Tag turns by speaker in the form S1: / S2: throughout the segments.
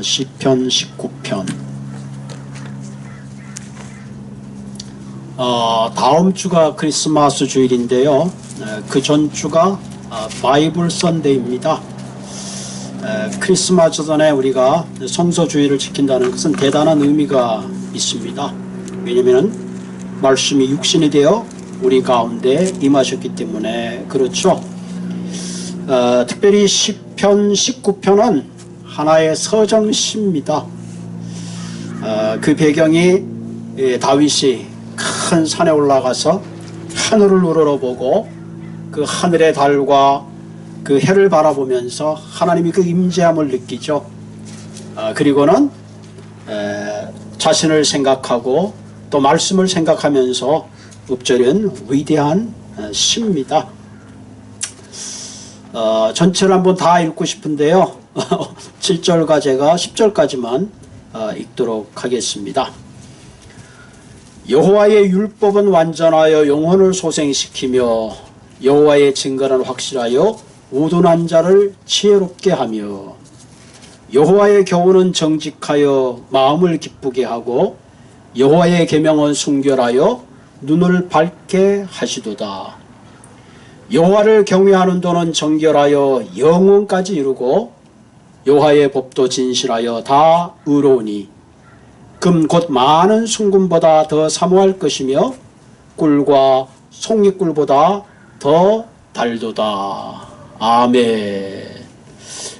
S1: 시편 19편. 다음 주가 크리스마스 주일인데요. 그 전주가 바이블 선데이입니다. 크리스마스 전에 우리가 성서 주일을 지킨다는 것은 대단한 의미가 있습니다. 왜냐하면 말씀이 육신이 되어 우리 가운데 임하셨기 때문에 그렇죠. 특별히 시편 19편은 하나의 서정시입니다. 그 배경이 다윗이 큰 산에 올라가서 하늘을 우러러보고 그 하늘의 달과 그 해를 바라보면서 하나님이 그 임재함을 느끼죠. 그리고는 자신을 생각하고 또 말씀을 생각하면서 읊조린 위대한 시입니다. 전체를 한번 다 읽고 싶은데요. 7절과 제가 10절까지만 읽도록 하겠습니다. 여호와의 율법은 완전하여 영혼을 소생시키며 여호와의 증거는 확실하여 우둔한 자를 지혜롭게 하며 여호와의 교훈은 정직하여 마음을 기쁘게 하고 여호와의 계명은 순결하여 눈을 밝게 하시도다. 여호와를 경외하는 도는 정결하여 영원까지 이루고 여호와의 법도 진실하여 다 의로우니 금 곧 많은 순금보다 더 사모할 것이며 꿀과 송이꿀보다 더 달도다. 아멘.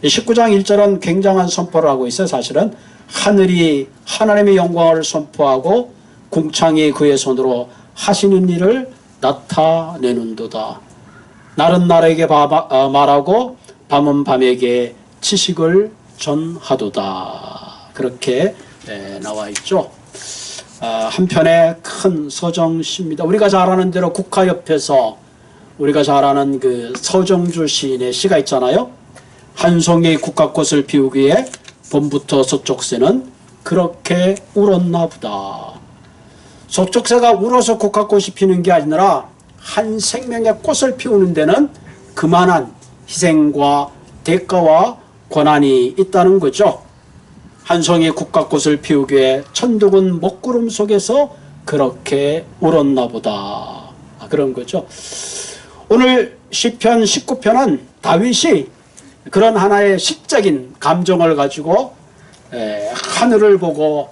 S1: 19장 1절은 굉장한 선포를 하고 있어요. 사실은 하늘이 하나님의 영광을 선포하고 궁창이 그의 손으로 하시는 일을 나타내는도다. 날은 날에게 말하고 밤은 밤에게 지식을 전하도다. 그렇게 나와 있죠. 한편의 큰 서정시입니다. 우리가 잘 아는 대로 국화 옆에서 우리가 잘 아는 그 서정주 시인의 시가 있잖아요. 한 송이 국화꽃을 피우기에 봄부터 서쪽새는 그렇게 울었나 보다. 서쪽새가 울어서 국화꽃이 피는 게 아니라 한 생명의 꽃을 피우는 데는 그만한 희생과 대가와 권한이 있다는 거죠. 한 송이 국화꽃을 피우기에 천둥은 먹구름 속에서 그렇게 울었나 보다. 그런 거죠. 오늘 시편 19편은 다윗이 그런 하나의 시적인 감정을 가지고 하늘을 보고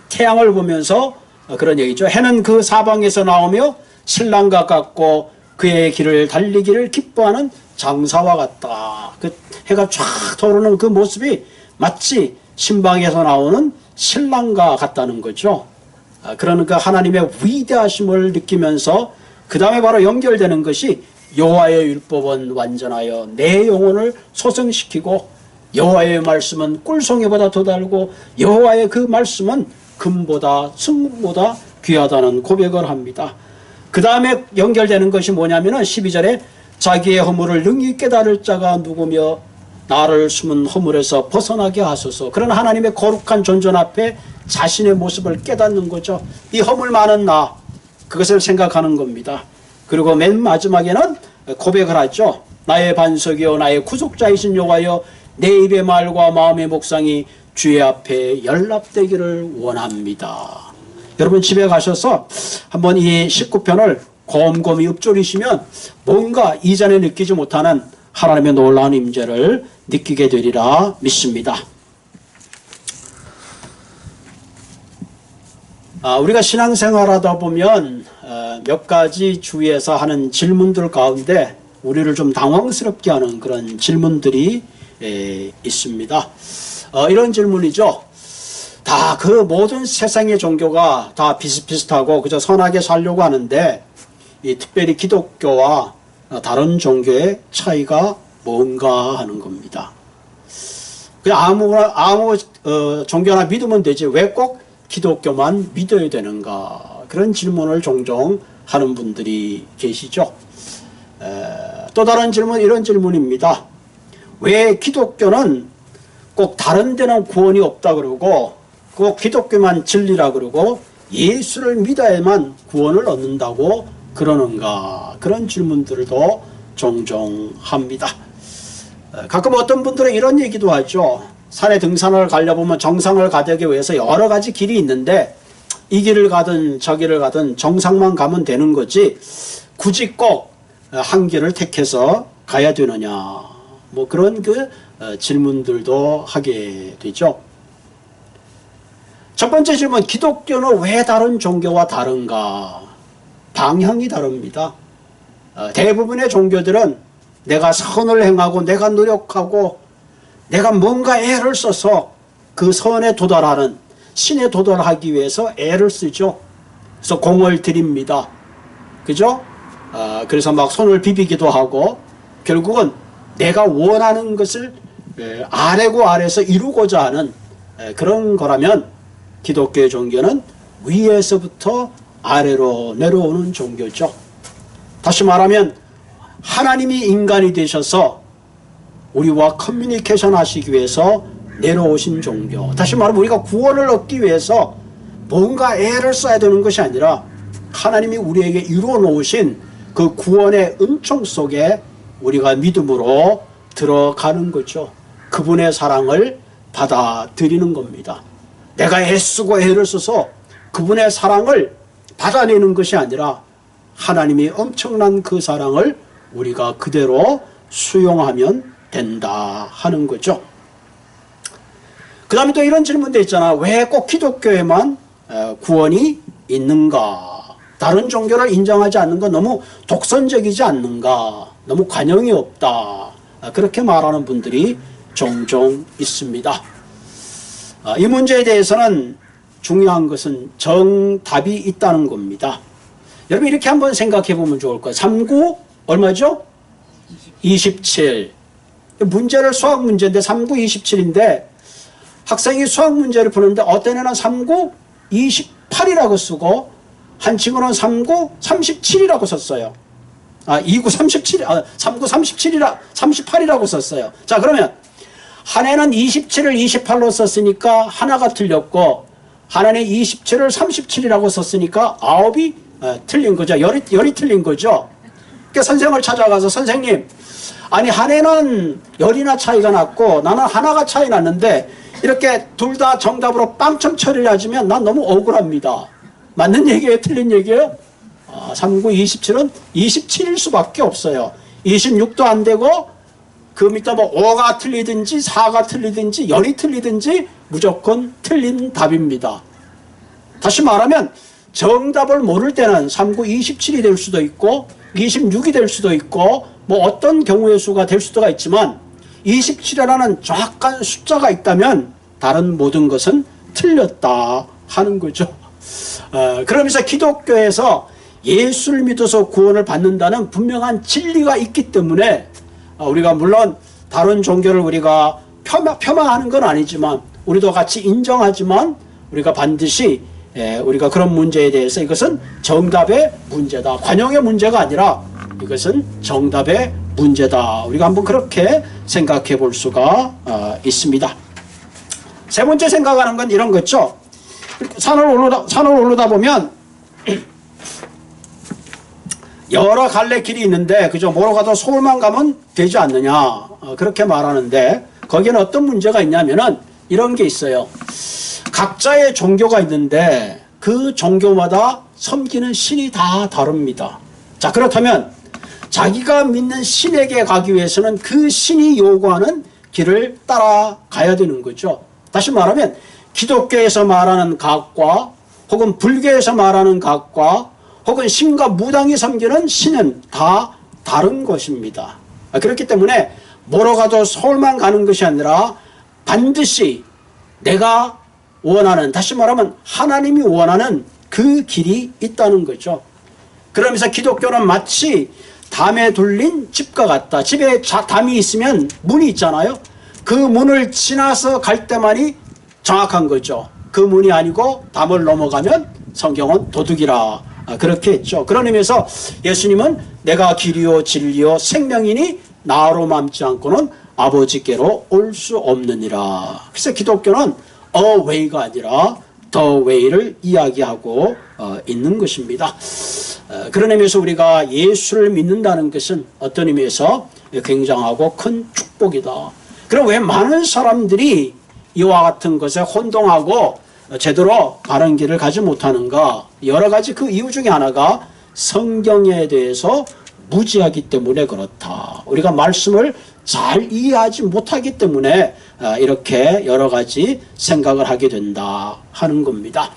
S1: 태양을 보면서 그런 얘기죠. 해는 그 사방에서 나오며 신랑과 같고 그의 길을 달리기를 기뻐하는 장사와 같다. 그 해가 쫙 떠오르는 그 모습이 마치 신방에서 나오는 신랑과 같다는 거죠. 그러니까 하나님의 위대하심을 느끼면서 그 다음에 바로 연결되는 것이 여호와의 율법은 완전하여 내 영혼을 소생시키고 여호와의 말씀은 꿀송이보다 더 달고 여호와의 그 말씀은 금보다 승금보다 귀하다는 고백을 합니다. 그 다음에 연결되는 것이 뭐냐면은 12절에 자기의 허물을 능히 깨달을 자가 누구며 나를 숨은 허물에서 벗어나게 하소서. 그런 하나님의 거룩한 존전 앞에 자신의 모습을 깨닫는 거죠. 이 허물 많은 나, 그것을 생각하는 겁니다. 그리고 맨 마지막에는 고백을 하죠. 나의 반석이요 나의 구속자이신 여호와여 내 입의 말과 마음의 묵상이 주의 앞에 연락되기를 원합니다. 여러분 집에 가셔서 한번 이 19편을 곰곰이 읊조리시면 뭔가 이전에 느끼지 못하는 하나님의 놀라운 임재를 느끼게 되리라 믿습니다. 우리가 신앙생활하다 보면 몇 가지 주위에서 하는 질문들 가운데 우리를 좀 당황스럽게 하는 그런 질문들이 있습니다. 이런 질문이죠. 다 그 모든 세상의 종교가 다 비슷비슷하고 그저 선하게 살려고 하는데 이 특별히 기독교와 다른 종교의 차이가 뭔가 하는 겁니다. 그냥 아무 종교나 믿으면 되지 왜 꼭 기독교만 믿어야 되는가? 그런 질문을 종종 하는 분들이 계시죠. 또 다른 질문 이런 질문입니다. 왜 기독교는 꼭 다른 데는 구원이 없다 그러고 꼭 기독교만 진리라 그러고 예수를 믿어야만 구원을 얻는다고 그러는가? 그런 질문들도 종종 합니다. 가끔 어떤 분들은 이런 얘기도 하죠. 산에 등산을 가려면 정상을 가기 위해서 여러 가지 길이 있는데 이 길을 가든 저 길을 가든 정상만 가면 되는 거지 굳이 꼭 한 길을 택해서 가야 되느냐, 뭐 그런 질문들도 하게 되죠. 첫 번째 질문, 기독교는 왜 다른 종교와 다른가? 방향이 다릅니다. 대부분의 종교들은 내가 선을 행하고 내가 노력하고 내가 뭔가 애를 써서 그 선에 도달하는, 신에 도달하기 위해서 애를 쓰죠. 그래서 공을 드립니다. 그죠? 그래서 막 손을 비비기도 하고 결국은 내가 원하는 것을 아래고 아래서 이루고자 하는 그런 거라면 기독교의 종교는 위에서부터 아래로 내려오는 종교죠. 다시 말하면 하나님이 인간이 되셔서 우리와 커뮤니케이션 하시기 위해서 내려오신 종교. 다시 말하면 우리가 구원을 얻기 위해서 뭔가 애를 써야 되는 것이 아니라 하나님이 우리에게 이루어 놓으신 그 구원의 은총 속에 우리가 믿음으로 들어가는 거죠. 그분의 사랑을 받아들이는 겁니다. 내가 애쓰고 애를 써서 그분의 사랑을 받아내는 것이 아니라 하나님이 엄청난 그 사랑을 우리가 그대로 수용하면 된다 하는 거죠. 그 다음에 또 이런 질문도 있잖아. 왜 꼭 기독교에만 구원이 있는가? 다른 종교를 인정하지 않는 건 너무 독선적이지 않는가? 너무 관용이 없다. 그렇게 말하는 분들이 종종 있습니다. 이 문제에 대해서는 중요한 것은 정답이 있다는 겁니다. 여러분 이렇게 한번 생각해 보면 좋을 거예요. 39 얼마죠? 27. 문제를 수학 문제인데 39 27인데 학생이 수학 문제를 푸는데 어떤 애는 39 28이라고 쓰고 한 친구는 39 37이라고 썼어요. 29 37, 39 38이라고 썼어요. 자, 그러면 한 애는 27을 28로 썼으니까 하나가 틀렸고 하나는 27을 37이라고 썼으니까 9이 틀린 거죠. 열이 틀린 거죠. 그러니까 선생을 찾아가서 선생님, 아니 한 애는 열이나 차이가 났고 나는 하나가 차이 났는데 이렇게 둘 다 정답으로 빵점 처리를 해주면 난 너무 억울합니다. 맞는 얘기예요? 틀린 얘기예요? 39, 27은 27일 수밖에 없어요. 26도 안 되고 그 밑에 뭐 5가 틀리든지 4가 틀리든지 열이 틀리든지 무조건 틀린 답입니다. 다시 말하면 정답을 모를 때는 39, 27이 될 수도 있고 26이 될 수도 있고 뭐 어떤 경우의 수가 될 수가 있지만 27이라는 정확한 숫자가 있다면 다른 모든 것은 틀렸다 하는 거죠. 그러면서 기독교에서 예수를 믿어서 구원을 받는다는 분명한 진리가 있기 때문에 우리가 물론 다른 종교를 우리가 폄하하는 건 아니지만 우리도 같이 인정하지만 우리가 반드시 우리가 그런 문제에 대해서 이것은 정답의 문제다. 관용의 문제가 아니라 이것은 정답의 문제다. 우리가 한번 그렇게 생각해 볼 수가 있습니다. 세 번째 생각하는 건 이런 거죠. 산을 오르다 보면 여러 갈래 길이 있는데 그저 뭐로 가도 서울만 가면 되지 않느냐 그렇게 말하는데 거기에는 어떤 문제가 있냐면은 이런 게 있어요. 각자의 종교가 있는데 그 종교마다 섬기는 신이 다 다릅니다. 자, 그렇다면 자기가 믿는 신에게 가기 위해서는 그 신이 요구하는 길을 따라가야 되는 거죠. 다시 말하면 기독교에서 말하는 각과 혹은 불교에서 말하는 각과 혹은 신과 무당이 섬기는 신은 다 다른 것입니다. 그렇기 때문에 뭐로 가도 서울만 가는 것이 아니라 반드시 내가 원하는, 다시 말하면 하나님이 원하는 그 길이 있다는 거죠. 그러면서 기독교는 마치 담에 둘린 집과 같다. 집에 담이 있으면 문이 있잖아요. 그 문을 지나서 갈 때만이 정확한 거죠. 그 문이 아니고 담을 넘어가면 성경은 도둑이라 그렇게 했죠. 그런 의미에서 예수님은 내가 길이요 진리요 생명이니 나로 맘지 않고는 아버지께로 올 수 없느니라. 그래서 기독교는 a way가 아니라 the way를 이야기하고 있는 것입니다. 그런 의미에서 우리가 예수를 믿는다는 것은 어떤 의미에서 굉장하고 큰 축복이다. 그럼 왜 많은 사람들이 이와 같은 것에 혼동하고 제대로 바른 길을 가지 못하는가? 여러 가지 그 이유 중에 하나가 성경에 대해서 무지하기 때문에 그렇다. 우리가 말씀을 잘 이해하지 못하기 때문에 이렇게 여러 가지 생각을 하게 된다 하는 겁니다.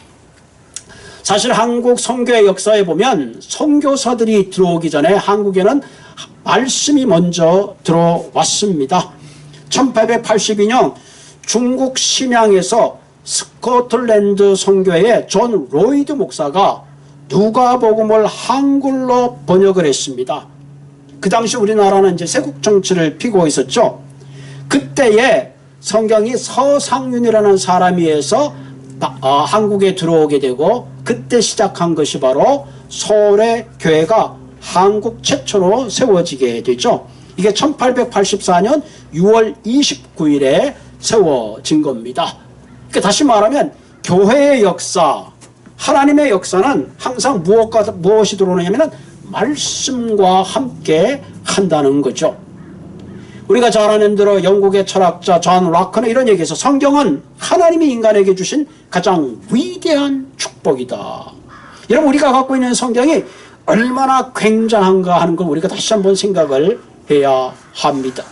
S1: 사실 한국 선교의 역사에 보면 선교사들이 들어오기 전에 한국에는 말씀이 먼저 들어왔습니다. 1882년 중국 심양에서 스코틀랜드 선교의 존 로이드 목사가 누가복음을 한글로 번역을 했습니다. 그 당시 우리나라는 이제 세국 정치를 피고 있었죠. 그때에 성경이 서상윤이라는 사람이 해서 한국에 들어오게 되고 그때 시작한 것이 바로 서울의 교회가 한국 최초로 세워지게 되죠. 이게 1884년 6월 29일에 세워진 겁니다. 그러니까 다시 말하면 교회의 역사, 하나님의 역사는 항상 무엇이 들어오느냐면 말씀과 함께 한다는 거죠. 우리가 잘 아는 대로 영국의 철학자 존 락커는 이런 얘기해서 성경은 하나님이 인간에게 주신 가장 위대한 축복이다. 여러분, 우리가 갖고 있는 성경이 얼마나 굉장한가 하는 걸 우리가 다시 한번 생각을 해야 합니다.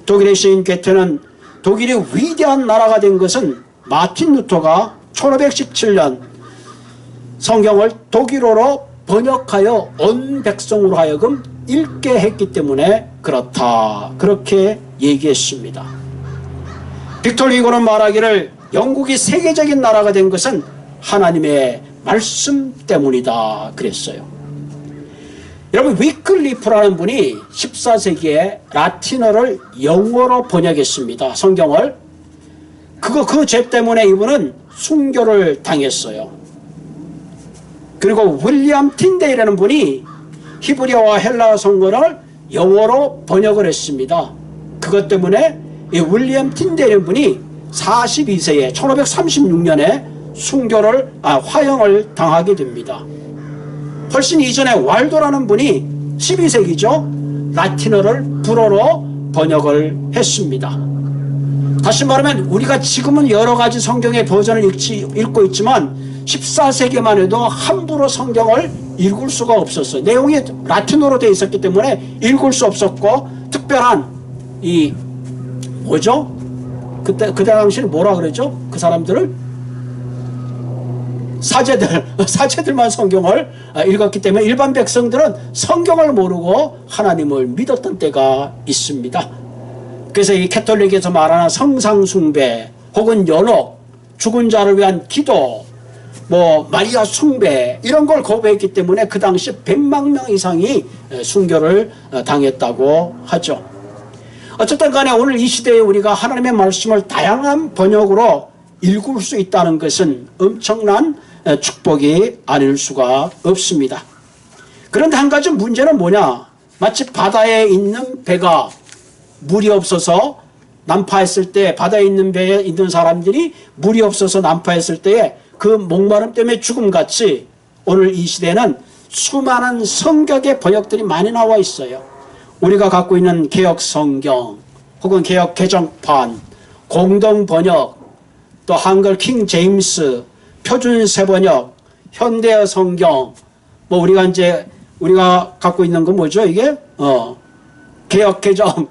S1: 독일의 시인 게테는 독일이 위대한 나라가 된 것은 마틴 루터가 1517년 성경을 독일어로 번역하여 온 백성으로 하여금 읽게 했기 때문에 그렇다. 그렇게 얘기했습니다. 빅토르 휴고는 말하기를 영국이 세계적인 나라가 된 것은 하나님의 말씀 때문이다 그랬어요. 여러분, 위클리프라는 분이 14세기에 라틴어를 영어로 번역했습니다. 성경을. 그 죄 때문에 이분은 순교를 당했어요. 그리고 윌리엄 틴데이라는 분이 히브리어와 헬라어 성경을 영어로 번역을 했습니다. 그것 때문에 이 윌리엄 틴데이라는 분이 42세에 1536년에 화형을 당하게 됩니다. 훨씬 이전에 왈도라는 분이 12세기죠. 라틴어를 불어로 번역을 했습니다. 다시 말하면 우리가 지금은 여러 가지 성경의 버전을 읽고 있지만 14세기만 해도 함부로 성경을 읽을 수가 없었어요. 내용이 라틴어로 되어 있었기 때문에 읽을 수 없었고, 특별한 그때 당시는 뭐라 그러죠? 그 사람들을 사제들만 성경을 읽었기 때문에 일반 백성들은 성경을 모르고 하나님을 믿었던 때가 있습니다. 그래서 이 캐톨릭에서 말하는 성상숭배 혹은 연옥, 죽은 자를 위한 기도, 마리아 숭배 이런 걸 거부했기 때문에 그 당시 100만 명 이상이 순교를 당했다고 하죠. 어쨌든 간에 오늘 이 시대에 우리가 하나님의 말씀을 다양한 번역으로 읽을 수 있다는 것은 엄청난 축복이 아닐 수가 없습니다. 그런데 한 가지 문제는 뭐냐? 마치 바다에 있는 배가 물이 없어서 난파했을 때, 바다에 있는 배에 있는 사람들이 물이 없어서 난파했을 때에 그 목마름 때문에 죽음같이 오늘 이 시대에는 수많은 성경의 번역들이 많이 나와 있어요. 우리가 갖고 있는 개역 성경 혹은 개역 개정판, 공동 번역, 또 한글 킹 제임스, 표준 세번역, 현대어 성경, 우리가 갖고 있는 건 뭐죠? 이게 개역 개정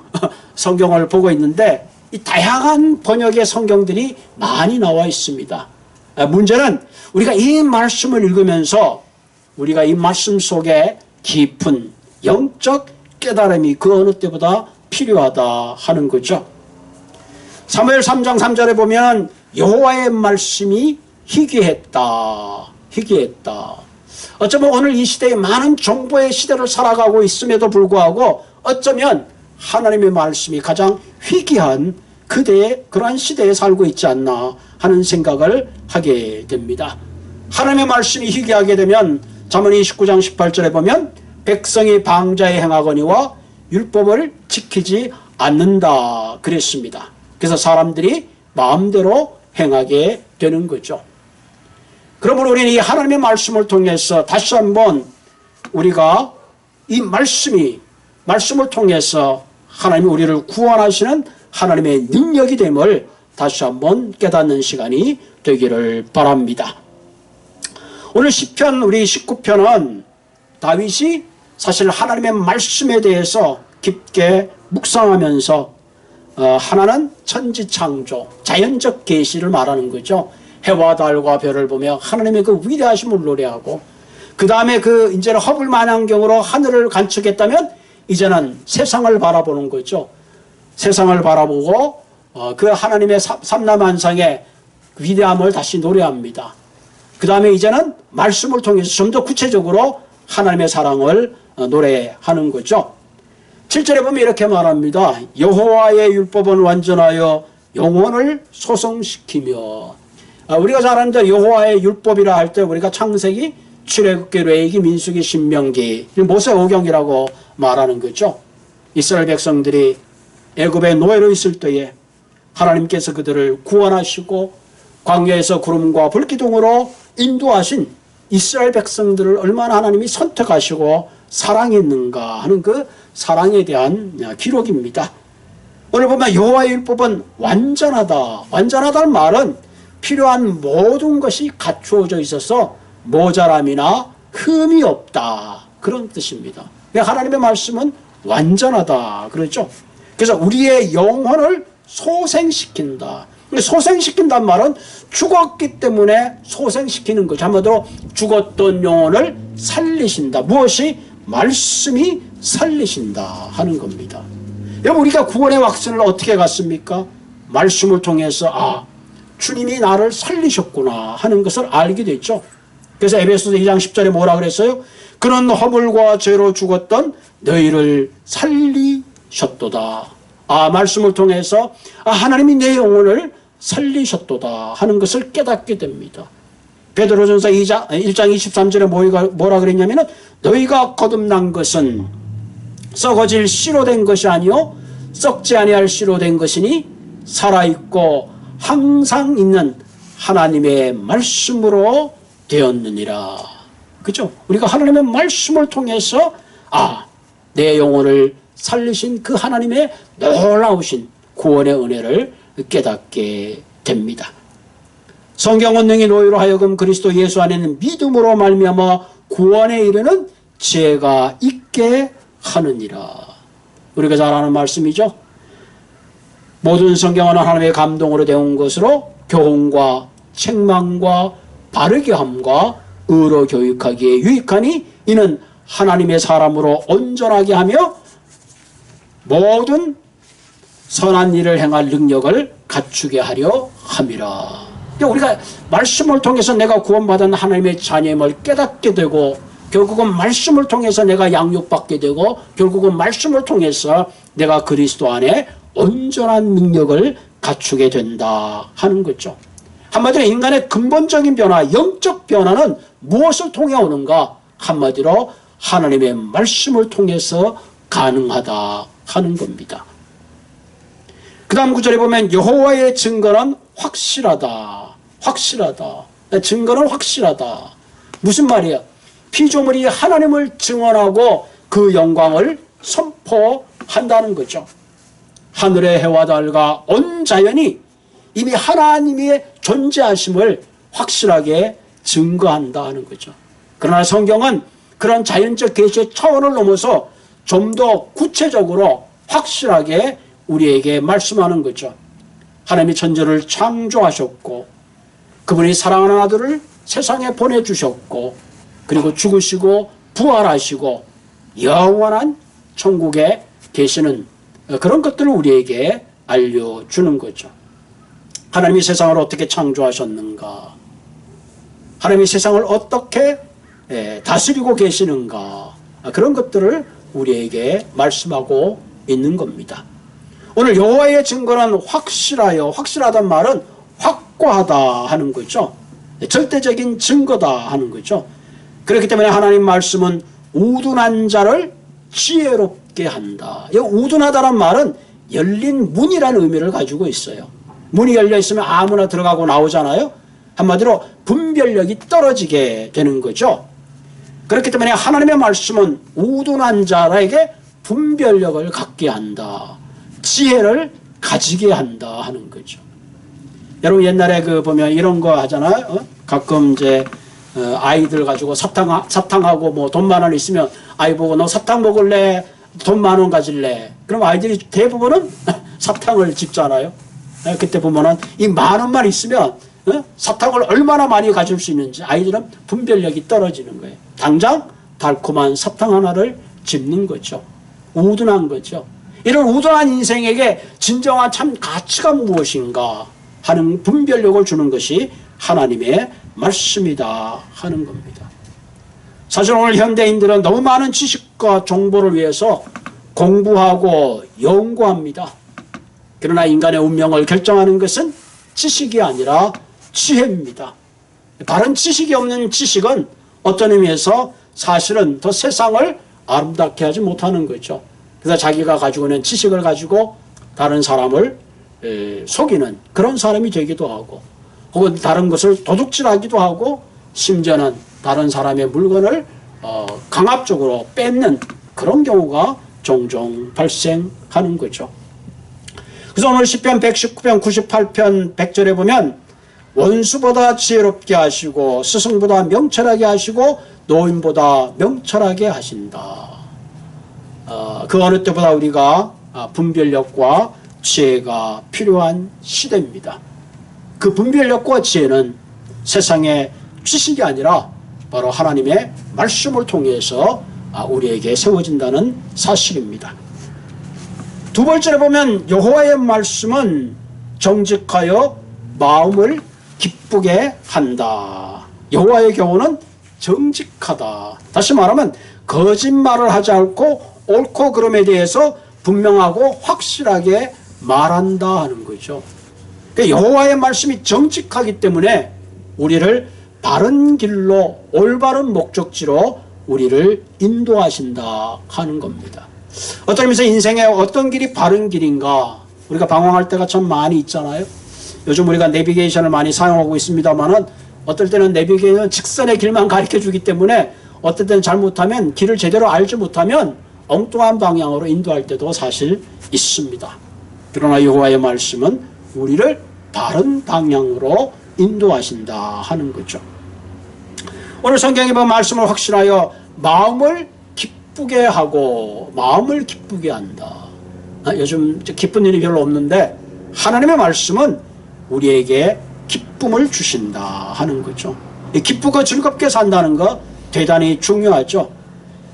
S1: 성경을 보고 있는데 이 다양한 번역의 성경들이 많이 나와 있습니다. 문제는 우리가 이 말씀을 읽으면서 우리가 이 말씀 속에 깊은 영적 깨달음이 그 어느 때보다 필요하다 하는 거죠. 사무엘 3장 3절에 보면 여호와의 말씀이 희귀했다. 어쩌면 오늘 이 시대에 많은 정보의 시대를 살아가고 있음에도 불구하고 어쩌면 하나님의 말씀이 가장 희귀한 그러한 시대에 살고 있지 않나 하는 생각을 하게 됩니다. 하나님의 말씀이 희귀하게 되면 잠언 29장 18절에 보면 백성이 방자에 행하거니와 율법을 지키지 않는다 그랬습니다. 그래서 사람들이 마음대로 행하게 되는 거죠. 그러므로 우리는 이 하나님의 말씀을 통해서 다시 한번 우리가 이 말씀을 통해서 하나님이 우리를 구원하시는 하나님의 능력이 됨을 다시 한번 깨닫는 시간이 되기를 바랍니다. 오늘 시편 우리 19편은 다윗이 사실 하나님의 말씀에 대해서 깊게 묵상하면서 하나는 천지창조, 자연적 계시를 말하는 거죠. 해와 달과 별을 보며 하나님의 그 위대하심을 노래하고, 그 다음에 이제는 허블만환경으로 하늘을 관측했다면 이제는 세상을 바라보는 거죠. 세상을 바라보고 그 하나님의 삼라만상의 위대함을 다시 노래합니다. 그 다음에 이제는 말씀을 통해서 좀 더 구체적으로 하나님의 사랑을 노래하는 거죠. 7절에 보면 이렇게 말합니다. 여호와의 율법은 완전하여 영혼을 소성시키며. 우리가 잘 아는 여호와의 율법이라 할 때 우리가 창세기, 출애굽기, 레위기, 민수기, 신명기, 모세오경이라고 말하는 거죠. 이스라엘 백성들이 애굽의 노예로 있을 때에 하나님께서 그들을 구원하시고 광야에서 구름과 불기둥으로 인도하신 이스라엘 백성들을 얼마나 하나님이 선택하시고 사랑했는가 하는 그 사랑에 대한 기록입니다. 오늘 보면 여호와의 율법은 완전하다. 완전하다는 말은 필요한 모든 것이 갖추어져 있어서 모자람이나 흠이 없다, 그런 뜻입니다. 하나님의 말씀은 완전하다 그렇죠. 그래서 우리의 영혼을 소생시킨다. 소생시킨다는 말은 죽었기 때문에 소생시키는 거죠. 한마디로 죽었던 영혼을 살리신다. 무엇이? 말씀이 살리신다 하는 겁니다. 여러분, 우리가 구원의 확신을 어떻게 갖습니까? 말씀을 통해서 주님이 나를 살리셨구나 하는 것을 알게 됐죠. 그래서 에베소서 2장 10절에 뭐라 그랬어요? 그는 허물과 죄로 죽었던 너희를 살리셨도다. 말씀을 통해서 하나님이 내 영혼을 살리셨도다 하는 것을 깨닫게 됩니다. 베드로전서 1장 23절에 뭐라 그랬냐면은 너희가 거듭난 것은 썩어질 씨로 된 것이 아니요 썩지 아니할 씨로 된 것이니 살아있고 항상 있는 하나님의 말씀으로 되었느니라. 그죠? 우리가 하나님의 말씀을 통해서 내 영혼을 살리신 그 하나님의 놀라우신 구원의 은혜를 깨닫게 됩니다. 성경은 능히 너희로 하여금 그리스도 예수 안에는 믿음으로 말미암아 구원에 이르는 지혜가 있게 하느니라. 우리가 잘 아는 말씀이죠. 모든 성경은 하나님의 감동으로 되온 것으로 교훈과 책망과 바르게 함과 의로 교육하기에 유익하니 이는 하나님의 사람으로 온전하게 하며 모든 선한 일을 행할 능력을 갖추게 하려 함이라. 우리가 말씀을 통해서 내가 구원받은 하나님의 자녀임을 깨닫게 되고, 결국은 말씀을 통해서 내가 양육받게 되고, 결국은 말씀을 통해서 내가 그리스도 안에 온전한 능력을 갖추게 된다 하는 거죠. 한마디로 인간의 근본적인 변화, 영적 변화는 무엇을 통해 오는가? 한마디로 하나님의 말씀을 통해서 가능하다 하는 겁니다. 그 다음 구절에 보면 여호와의 증거는 확실하다. 확실하다. 증거는 확실하다. 무슨 말이야? 피조물이 하나님을 증언하고 그 영광을 선포한다는 거죠. 하늘의 해와 달과 온 자연이 이미 하나님의 존재하심을 확실하게 증거한다 하는 거죠. 그러나 성경은 그런 자연적 계시의 차원을 넘어서 좀 더 구체적으로 확실하게 우리에게 말씀하는 거죠. 하나님이 천지를 창조하셨고 그분이 사랑하는 아들을 세상에 보내주셨고 그리고 죽으시고 부활하시고 영원한 천국에 계시는 그런 것들을 우리에게 알려주는 거죠. 하나님이 세상을 어떻게 창조하셨는가? 하나님이 세상을 어떻게 다스리고 계시는가? 그런 것들을 우리에게 말씀하고 있는 겁니다. 오늘 여호와의 증거는 확실하여, 확실하단 말은 확고하다 하는 거죠. 절대적인 증거다 하는 거죠. 그렇기 때문에 하나님 말씀은 우둔한 자를 지혜롭게 한다. 이 우둔하다란 말은 열린 문이라는 의미를 가지고 있어요. 문이 열려 있으면 아무나 들어가고 나오잖아요. 한마디로 분별력이 떨어지게 되는 거죠. 그렇기 때문에 하나님의 말씀은 우둔한 자에게 분별력을 갖게 한다. 지혜를 가지게 한다 하는 거죠. 여러분 옛날에 그 보면 이런 거 하잖아요. 가끔 이제 아이들 가지고 사탕하고 뭐 돈 10,000원 있으면 아이 보고 너 사탕 먹을래? 돈 10,000원 가질래? 그럼 아이들이 대부분은 사탕을 집잖아요. 그때 보면은 이 10,000원만 있으면 사탕을 얼마나 많이 가질 수 있는지 아이들은 분별력이 떨어지는 거예요. 당장 달콤한 사탕 하나를 집는 거죠. 우둔한 거죠. 이런 우둔한 인생에게 진정한 참 가치가 무엇인가 하는 분별력을 주는 것이 하나님의 말씀이다 하는 겁니다. 사실 오늘 현대인들은 너무 많은 지식과 정보를 위해서 공부하고 연구합니다. 그러나 인간의 운명을 결정하는 것은 지식이 아니라 지혜입니다. 바른 지식이 없는 지식은 어떤 의미에서 사실은 더 세상을 아름답게 하지 못하는 거죠. 그래서 자기가 가지고 있는 지식을 가지고 다른 사람을 속이는 그런 사람이 되기도 하고, 혹은 다른 것을 도둑질하기도 하고, 심지어는 다른 사람의 물건을 강압적으로 뺏는 그런 경우가 종종 발생하는 거죠. 그래서 오늘 시편 119편 98편 100절에 보면 원수보다 지혜롭게 하시고 스승보다 명철하게 하시고 노인보다 명철하게 하신다. 그 어느 때보다 우리가 분별력과 지혜가 필요한 시대입니다. 그 분별력과 지혜는 세상의 지식이 아니라 바로 하나님의 말씀을 통해서 우리에게 세워진다는 사실입니다. 두 번째로 보면 여호와의 말씀은 정직하여 마음을 기쁘게 한다. 여호와의 경우는 정직하다. 다시 말하면 거짓말을 하지 않고 옳고 그름에 대해서 분명하고 확실하게 말한다 하는 거죠. 여호와의 말씀이 정직하기 때문에 우리를 바른 길로, 올바른 목적지로 우리를 인도하신다 하는 겁니다. 어떤 의미에서 인생의 어떤 길이 바른 길인가 우리가 방황할 때가 참 많이 있잖아요. 요즘 우리가 내비게이션을 많이 사용하고 있습니다만은 어떨 때는 내비게이션은 직선의 길만 가르쳐 주기 때문에 어떨 때는 잘못하면 길을 제대로 알지 못하면 엉뚱한 방향으로 인도할 때도 사실 있습니다. 그러나 여호와의 말씀은 우리를 바른 방향으로 인도하신다 하는 거죠. 오늘 성경에 보면 말씀을 확실하여 마음을 기쁘게 하고 마음을 기쁘게 한다. 요즘 기쁜 일이 별로 없는데 하나님의 말씀은 우리에게 기쁨을 주신다 하는 거죠. 기쁘고 즐겁게 산다는 거 대단히 중요하죠.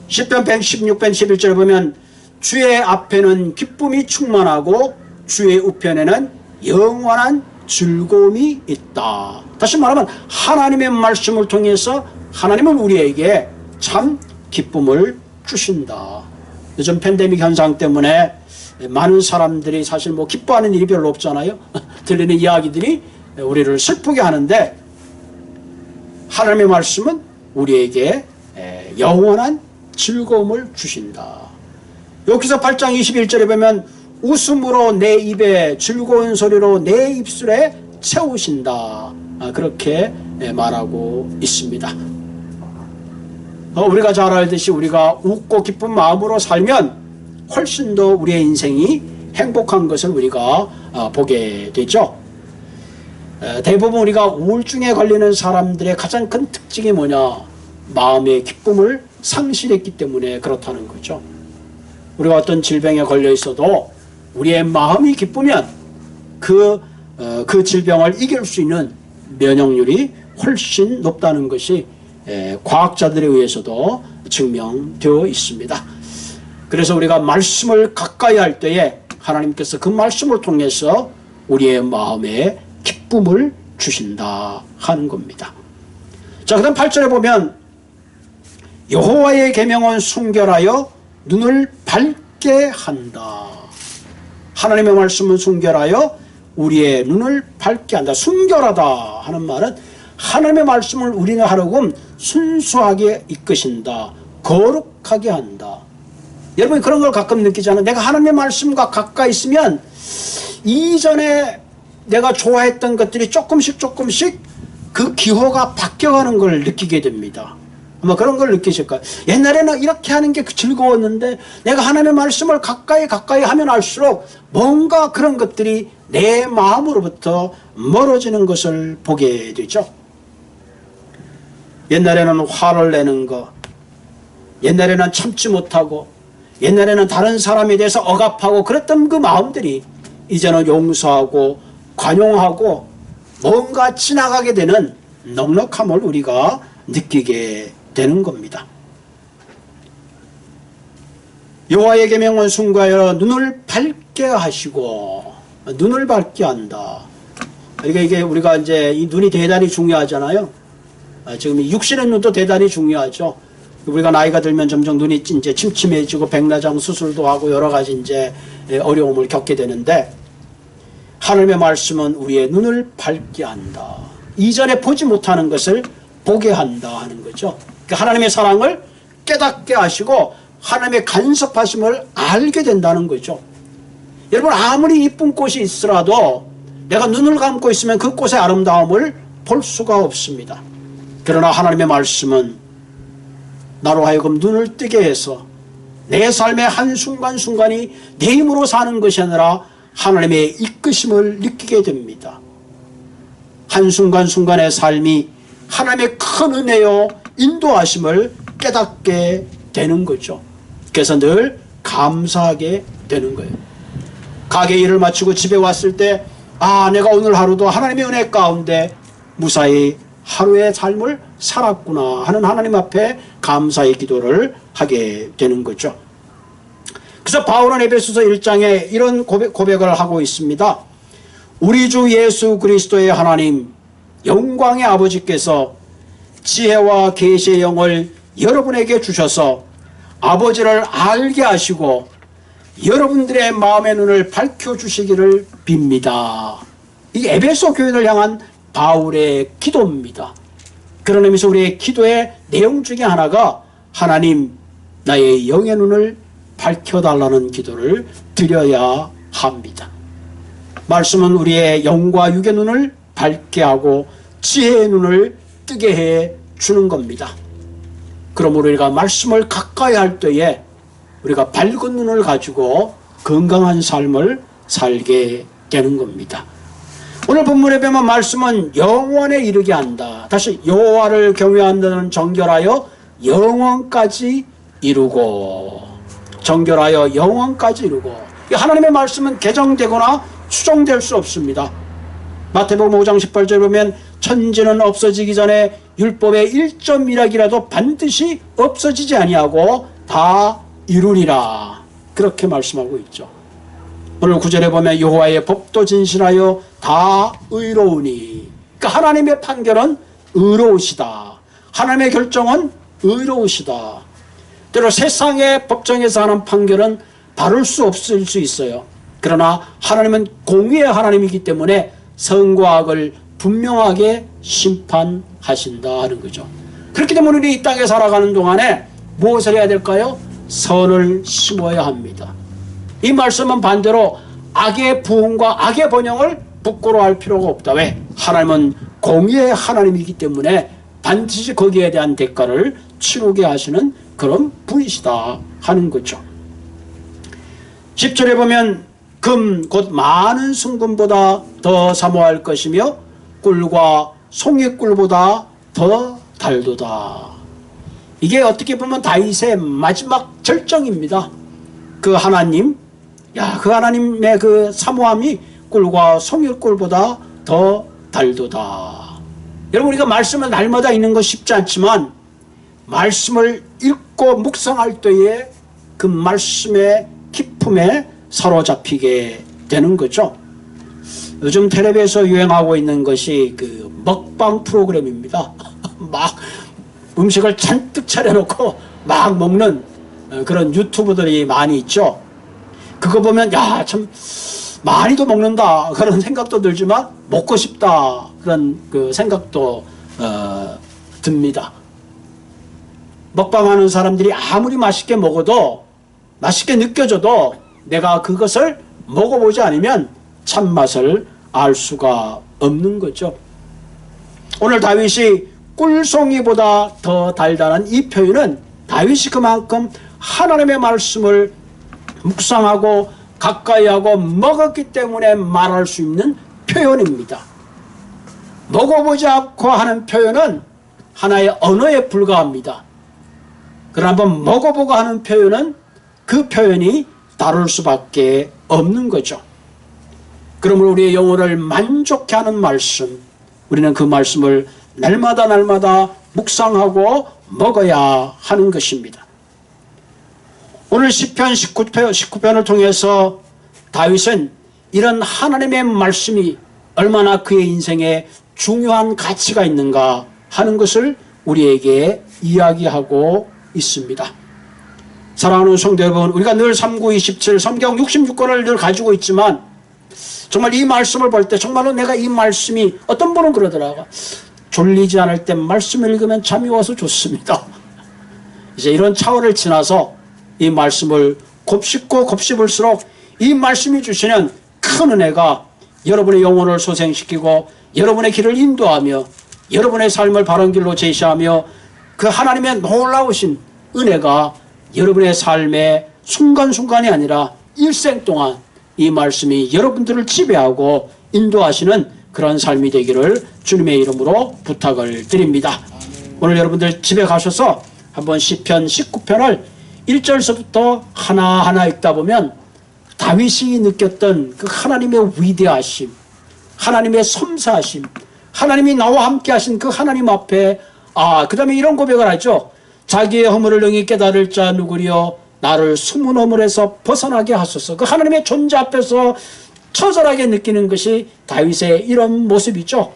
S1: 시편 116편 11절에 보면 주의 앞에는 기쁨이 충만하고 주의 우편에는 영원한 즐거움이 있다. 다시 말하면 하나님의 말씀을 통해서 하나님은 우리에게 참 기쁨을 주신다. 요즘 팬데믹 현상 때문에 많은 사람들이 사실 뭐 기뻐하는 일이 별로 없잖아요. 들리는 이야기들이 우리를 슬프게 하는데 하나님의 말씀은 우리에게 영원한 즐거움을 주신다. 여기서 8장 21절에 보면 웃음으로 내 입에 즐거운 소리로 내 입술에 채우신다. 그렇게 말하고 있습니다. 우리가 잘 알듯이 우리가 웃고 기쁜 마음으로 살면 훨씬 더 우리의 인생이 행복한 것을 우리가 보게 되죠. 대부분 우리가 우울증에 걸리는 사람들의 가장 큰 특징이 뭐냐? 마음의 기쁨을 상실했기 때문에 그렇다는 거죠. 우리가 어떤 질병에 걸려 있어도 우리의 마음이 기쁘면 그 질병을 이길 수 있는 면역률이 훨씬 높다는 것이 과학자들에 의해서도 증명되어 있습니다. 그래서 우리가 말씀을 가까이 할 때에 하나님께서 그 말씀을 통해서 우리의 마음에 기쁨을 주신다 하는 겁니다. 자, 그다음 8절에 보면 여호와의 계명은 순결하여 눈을 밝게 한다. 하나님의 말씀은 순결하여 우리의 눈을 밝게 한다. 순결하다 하는 말은 하나님의 말씀을 우리는 하려고 순수하게 이끄신다. 거룩하게 한다. 여러분 그런 걸 가끔 느끼잖아요. 내가 하나님의 말씀과 가까이 있으면 이전에 내가 좋아했던 것들이 조금씩 그 기호가 바뀌어가는 걸 느끼게 됩니다. 아마 그런 걸 느끼실 거예요. 옛날에는 이렇게 하는 게 즐거웠는데 내가 하나님의 말씀을 가까이 하면 할수록 뭔가 그런 것들이 내 마음으로부터 멀어지는 것을 보게 되죠. 옛날에는 화를 내는 거, 옛날에는 참지 못하고, 옛날에는 다른 사람에 대해서 억압하고 그랬던 그 마음들이 이제는 용서하고 관용하고 뭔가 지나가게 되는 넉넉함을 우리가 느끼게 되는 겁니다. 여호와의 계명은 순가하여 눈을 밝게 하시고, 눈을 밝게 한다. 그러니까 이게 우리가 이제 이 눈이 대단히 중요하잖아요. 지금 이 육신의 눈도 대단히 중요하죠. 우리가 나이가 들면 점점 눈이 이제 침침해지고 백내장 수술도 하고 여러 가지 이제 어려움을 겪게 되는데, 하나님의 말씀은 우리의 눈을 밝게 한다. 이전에 보지 못하는 것을 보게 한다 하는 거죠. 그러니까 하나님의 사랑을 깨닫게 하시고 하나님의 간섭하심을 알게 된다는 거죠. 여러분, 아무리 이쁜 꽃이 있더라도 내가 눈을 감고 있으면 그 꽃의 아름다움을 볼 수가 없습니다. 그러나 하나님의 말씀은 나로 하여금 눈을 뜨게 해서 내 삶의 한순간순간이 내 힘으로 사는 것이 아니라 하나님의 이끄심을 느끼게 됩니다. 한순간순간의 삶이 하나님의 큰 은혜요 인도하심을 깨닫게 되는 거죠. 그래서 늘 감사하게 되는 거예요. 가게 일을 마치고 집에 왔을 때, 내가 오늘 하루도 하나님의 은혜 가운데 무사히 하루의 삶을 살았구나 하는 하나님 앞에 감사의 기도를 하게 되는 거죠. 그래서 바울은 에베소서 1장에 이런 고백을 하고 있습니다. 우리 주 예수 그리스도의 하나님 영광의 아버지께서 지혜와 계시의 영을 여러분에게 주셔서 아버지를 알게 하시고 여러분들의 마음의 눈을 밝혀주시기를 빕니다. 이게 에베소 교인을 향한 바울의 기도입니다. 그런 의미에서 우리의 기도의 내용 중에 하나가 하나님 나의 영의 눈을 밝혀달라는 기도를 드려야 합니다. 말씀은 우리의 영과 육의 눈을 밝게 하고 지혜의 눈을 뜨게 해 주는 겁니다. 그러므로 우리가 말씀을 가까이 할 때에 우리가 밝은 눈을 가지고 건강한 삶을 살게 되는 겁니다. 오늘 본문에 보면 말씀은 영원에 이르게 한다. 다시 여호와를 경외한다는 정결하여 영원까지 이루고, 정결하여 영원까지 이루고. 하나님의 말씀은 개정되거나 수정될 수 없습니다. 마태복음 5장 18절에 보면 천지는 없어지기 전에 율법의 1.1약이라도 반드시 없어지지 아니하고 다 이루리라. 그렇게 말씀하고 있죠. 오늘 9절에 보면 여호와의 법도 진실하여 다 의로우니. 그러니까 하나님의 판결은 의로우시다. 하나님의 결정은 의로우시다. 때로 세상의 법정에서 하는 판결은 바를 수 없을 수 있어요. 그러나 하나님은 공의의 하나님이기 때문에 선과 악을 분명하게 심판하신다 하는 거죠. 그렇기 때문에 우리 이 땅에 살아가는 동안에 무엇을 해야 될까요? 선을 심어야 합니다. 이 말씀은 반대로 악의 부흥과 악의 번영을 부끄러워할 필요가 없다. 왜? 하나님은 공의의 하나님이기 때문에 반드시 거기에 대한 대가를 치르게 하시는 그런 분이시다 하는 거죠. 10절에 보면 금 곧 많은 순금보다 더 사모할 것이며 꿀과 송이꿀보다 더 달도다. 이게 어떻게 보면 다윗의 마지막 절정입니다. 그 하나님, 그 하나님의 그 사모함이 꿀과 송이꿀보다 더 달도다. 여러분, 우리가 말씀을 날마다 읽는 거 쉽지 않지만 말씀을 읽고 묵상할 때에 그 말씀의 기품에 사로잡히게 되는 거죠. 요즘 텔레비에서 유행하고 있는 것이 그 먹방 프로그램입니다. 막 음식을 잔뜩 차려놓고 막 먹는 그런 유튜브들이 많이 있죠. 그거 보면 참 많이도 먹는다 그런 생각도 들지만 먹고 싶다 그런 그 생각도 듭니다. 먹방하는 사람들이 아무리 맛있게 먹어도, 맛있게 느껴져도 내가 그것을 먹어보지 않으면 참맛을 알 수가 없는 거죠. 오늘 다윗이 꿀송이보다 더 달달한 이 표현은 다윗이 그만큼 하나님의 말씀을 묵상하고 가까이하고 먹었기 때문에 말할 수 있는 표현입니다. 먹어보지 않고 하는 표현은 하나의 언어에 불과합니다. 그러나 한번 먹어보고 하는 표현은 그 표현이 다를 수밖에 없는 거죠. 그러므로 우리의 영혼을 만족케 하는 말씀, 우리는 그 말씀을 날마다 묵상하고 먹어야 하는 것입니다. 오늘 시편 19편을 통해서 다윗은 이런 하나님의 말씀이 얼마나 그의 인생에 중요한 가치가 있는가 하는 것을 우리에게 이야기하고 있습니다. 사랑하는 성도 여러분, 우리가 늘 3927 성경 66권을 늘 가지고 있지만 정말 이 말씀을 볼 때 정말로 내가 이 말씀이, 어떤 분은 그러더라고요. 졸리지 않을 때 말씀을 읽으면 잠이 와서 좋습니다. 이제 이런 차원을 지나서 이 말씀을 곱씹고 곱씹을수록 이 말씀이 주시는 큰 은혜가 여러분의 영혼을 소생시키고 여러분의 길을 인도하며 여러분의 삶을 바른 길로 제시하며 그 하나님의 놀라우신 은혜가 여러분의 삶의 순간순간이 아니라 일생 동안 이 말씀이 여러분들을 지배하고 인도하시는 그런 삶이 되기를 주님의 이름으로 부탁을 드립니다. 오늘 여러분들 집에 가셔서 한번 시편 19편을 1절서부터 하나하나 읽다 보면 다윗이 느꼈던 그 하나님의 위대하심, 하나님의 섬사하심, 하나님이 나와 함께 하신 그 하나님 앞에 그 다음에 이런 고백을 하죠. 자기의 허물을 능히 깨달을 자 누구리요, 나를 숨은 허물에서 벗어나게 하소서. 그 하나님의 존재 앞에서 처절하게 느끼는 것이 다윗의 이런 모습이죠.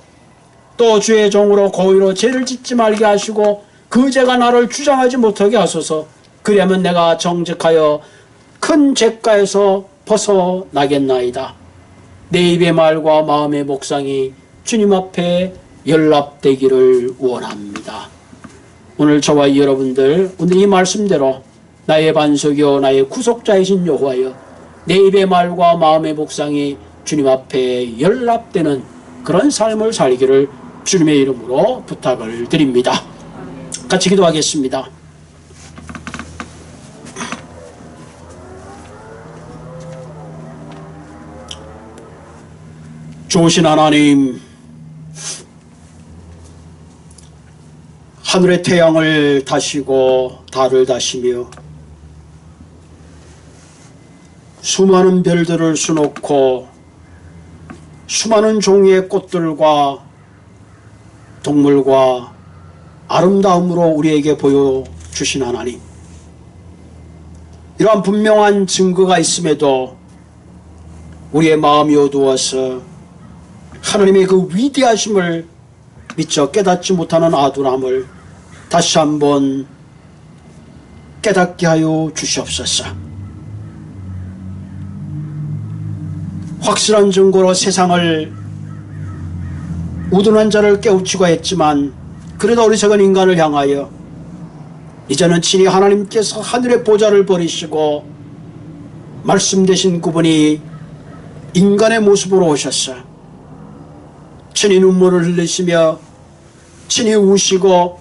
S1: 또 주의 종으로 고의로 죄를 짓지 말게 하시고 그 죄가 나를 주장하지 못하게 하소서. 그리하면 내가 정직하여 큰 죄가에서 벗어나겠나이다. 내 입의 말과 마음의 묵상이 주님 앞에 연락되기를 원합니다. 오늘 저와 여러분들, 오늘 이 말씀대로 나의 반석이요 나의 구속자이신 여호와여, 내 입의 말과 마음의 묵상이 주님 앞에 연락되는 그런 삶을 살기를 주님의 이름으로 부탁을 드립니다. 같이 기도하겠습니다. 좋으신 하나님, 하늘의 태양을 다시고 달을 다시며 수많은 별들을 수놓고 수많은 종류의 꽃들과 동물과 아름다움으로 우리에게 보여주신 하나님, 이러한 분명한 증거가 있음에도 우리의 마음이 어두워서 하나님의 그 위대하심을 미처 깨닫지 못하는 아둔함을 다시 한번 깨닫게 하여 주시옵소서. 확실한 증거로 세상을 우둔한 자를 깨우치고 했지만 그래도 어리석은 인간을 향하여 이제는 친히 하나님께서 하늘의 보좌를 버리시고 말씀 되신 그분이 인간의 모습으로 오셨어 친히 눈물을 흘리시며 친히 우시고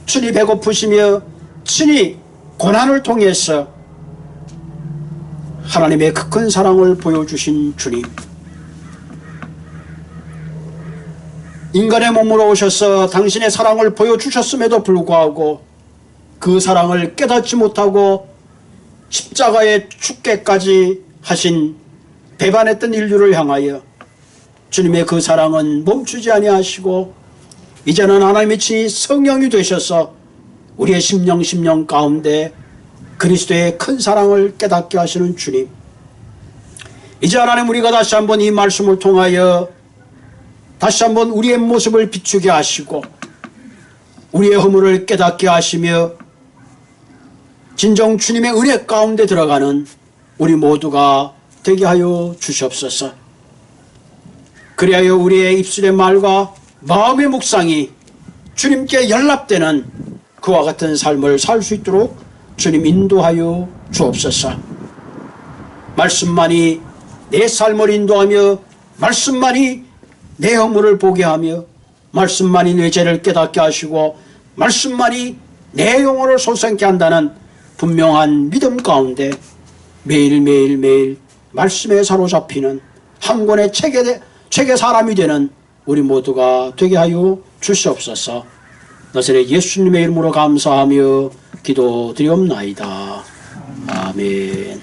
S1: 친히 배고프시며 친히 고난을 통해서 하나님의 그 큰 사랑을 보여주신 주님, 인간의 몸으로 오셔서 당신의 사랑을 보여주셨음에도 불구하고 그 사랑을 깨닫지 못하고 십자가에 죽게까지 하신 배반했던 인류를 향하여 주님의 그 사랑은 멈추지 아니하시고 이제는 하나님의 친히 성령이 되셔서 우리의 심령 가운데 그리스도의 큰 사랑을 깨닫게 하시는 주님, 이제 하나님 우리가 다시 한번 이 말씀을 통하여 다시 한번 우리의 모습을 비추게 하시고 우리의 허물을 깨닫게 하시며 진정 주님의 은혜 가운데 들어가는 우리 모두가 되게 하여 주시옵소서. 그리하여 우리의 입술의 말과 마음의 묵상이 주님께 연락되는 그와 같은 삶을 살 수 있도록 주님 인도하여 주옵소서. 말씀만이 내 삶을 인도하며 말씀만이 내 허물을 보게 하며 말씀만이 내 죄를 깨닫게 하시고 말씀만이 내 영혼을 솟게 한다는 분명한 믿음 가운데 매일매일 말씀에 사로잡히는 한 권의 책의 사람이 되는 우리 모두가 되게 하여 주시옵소서. 나사렛 예수님의 이름으로 감사하며 기도드리옵나이다. 아멘.